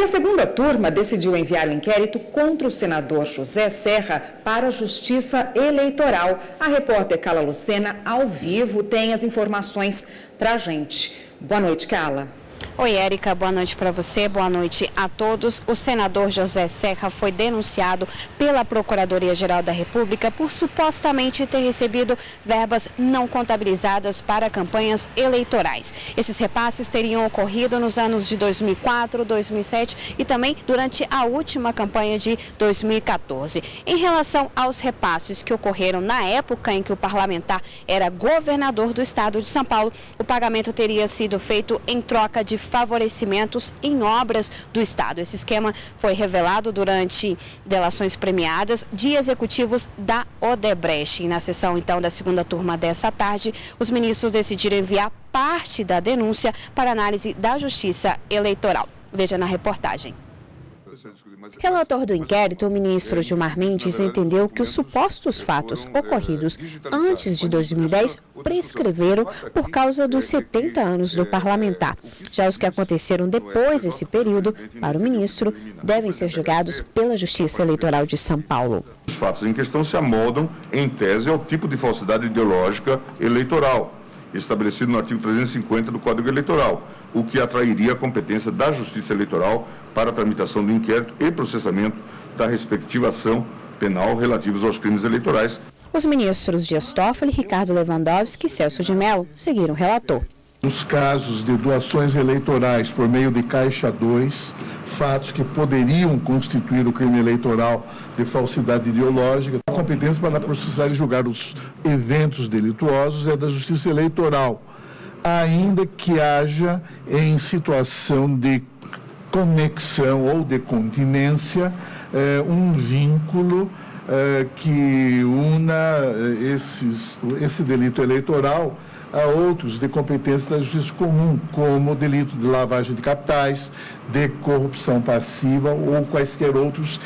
a segunda turma decidiu enviar o inquérito contra o senador José Serra para a Justiça Eleitoral. A repórter Carla Lucena, ao vivo, tem as informações para a gente. Boa noite, Carla. Oi, Érica, boa noite para você, boa noite a todos. O senador José Serra foi denunciado pela Procuradoria-Geral da República por supostamente ter recebido verbas não contabilizadas para campanhas eleitorais. Esses repasses teriam ocorrido nos anos de 2004, 2007 e também durante a última campanha de 2014. Em relação aos repasses que ocorreram na época em que o parlamentar era governador do estado de São Paulo, o pagamento teria sido feito em troca de favorecimentos em obras do estado. Esse esquema foi revelado durante delações premiadas de executivos da Odebrecht. E na sessão, então, da segunda turma dessa tarde, os ministros decidiram enviar parte da denúncia para análise da Justiça Eleitoral. Veja na reportagem. Relator do inquérito, o ministro Gilmar Mendes entendeu que os supostos fatos ocorridos antes de 2010 prescreveram por causa dos 70 anos do parlamentar. Já os que aconteceram depois desse período, para o ministro, devem ser julgados pela Justiça Eleitoral de São Paulo. Os fatos em questão se amoldam, em tese, ao tipo de falsidade ideológica eleitoral, estabelecido no artigo 350 do Código Eleitoral, o que atrairia a competência da Justiça Eleitoral para a tramitação do inquérito e processamento da respectiva ação penal relativos aos crimes eleitorais. Os ministros Dias Toffoli, Ricardo Lewandowski e Celso de Mello seguiram o relator. Nos casos de doações eleitorais por meio de Caixa 2, fatos que poderiam constituir o crime eleitoral de falsidade ideológica, a competência para processar e julgar os eventos delituosos é da Justiça Eleitoral, ainda que haja em situação de conexão ou de continência um vínculo que una esse delito eleitoral a outros de competência da justiça comum, como o delito de lavagem de capitais, de corrupção passiva ou quaisquer outros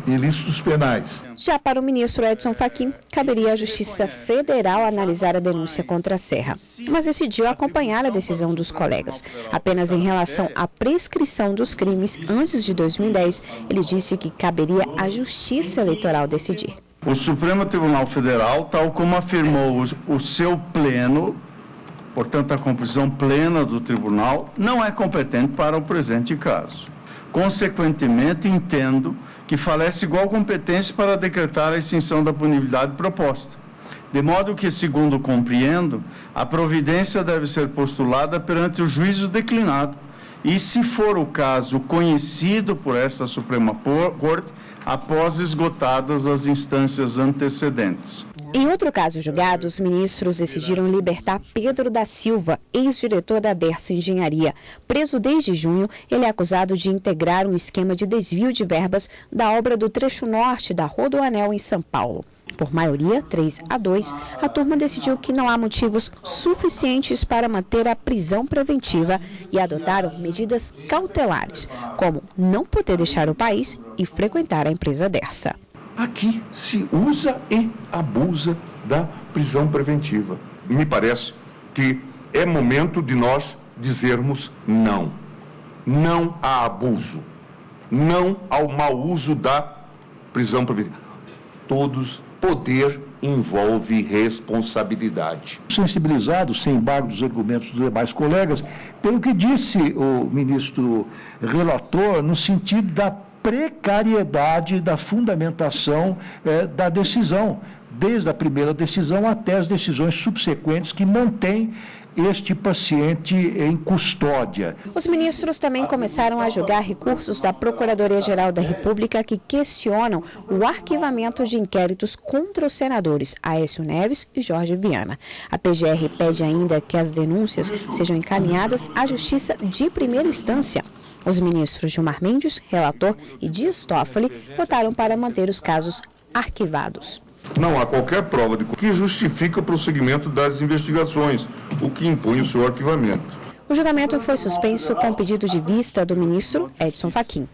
ilícitos penais. Já para o ministro Edson Fachin, caberia à Justiça Federal analisar a denúncia contra a Serra, mas decidiu acompanhar a decisão dos colegas. Apenas em relação à prescrição dos crimes antes de 2010, ele disse que caberia à Justiça Eleitoral decidir. O Supremo Tribunal Federal, tal como afirmou o seu pleno, portanto a composição plena do tribunal, não é competente para o presente caso. Consequentemente, entendo que falece igual competência para decretar a extinção da punibilidade proposta. De modo que, segundo compreendo, a providência deve ser postulada perante o juízo declinado e, se for o caso conhecido por esta Suprema Corte, após esgotadas as instâncias antecedentes. Em outro caso julgado, os ministros decidiram libertar Pedro da Silva, ex-diretor da Derso Engenharia. Preso desde junho, ele é acusado de integrar um esquema de desvio de verbas da obra do trecho norte da Rodoanel em São Paulo. Por maioria, 3-2, a turma decidiu que não há motivos suficientes para manter a prisão preventiva e adotaram medidas cautelares, como não poder deixar o país e frequentar a empresa Dersa. Aqui se usa e abusa da prisão preventiva. Me parece que é momento de nós dizermos não. Não a abuso. Não ao mau uso da prisão preventiva. Poder envolve responsabilidade. Sensibilizado, sem embargo dos argumentos dos demais colegas, pelo que disse o ministro relator, no sentido da precariedade da fundamentação da decisão, desde a primeira decisão até as decisões subsequentes que mantêm este paciente em custódia. Os ministros também começaram a julgar recursos da Procuradoria-Geral da República que questionam o arquivamento de inquéritos contra os senadores Aécio Neves e Jorge Viana. A PGR pede ainda que as denúncias sejam encaminhadas à Justiça de primeira instância. Os ministros Gilmar Mendes, relator, e Dias Toffoli votaram para manter os casos arquivados. Não há qualquer prova que justifique o prosseguimento das investigações, o que impõe o seu arquivamento. O julgamento foi suspenso com pedido de vista do ministro Edson Fachin.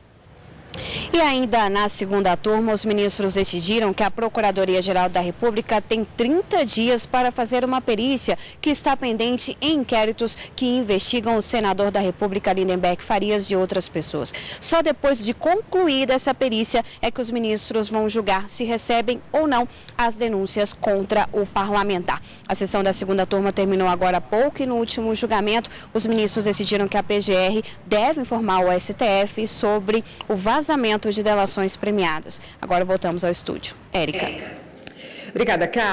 E ainda na segunda turma, os ministros decidiram que a Procuradoria-Geral da República tem 30 dias para fazer uma perícia que está pendente em inquéritos que investigam o senador da República, Lindenberg Farias, e outras pessoas. Só depois de concluída essa perícia é que os ministros vão julgar se recebem ou não as denúncias contra o parlamentar. A sessão da segunda turma terminou agora há pouco e no último julgamento, os ministros decidiram que a PGR deve informar o STF sobre o vazamento de delações premiadas. Agora voltamos ao estúdio. Érica. Obrigada, Carla.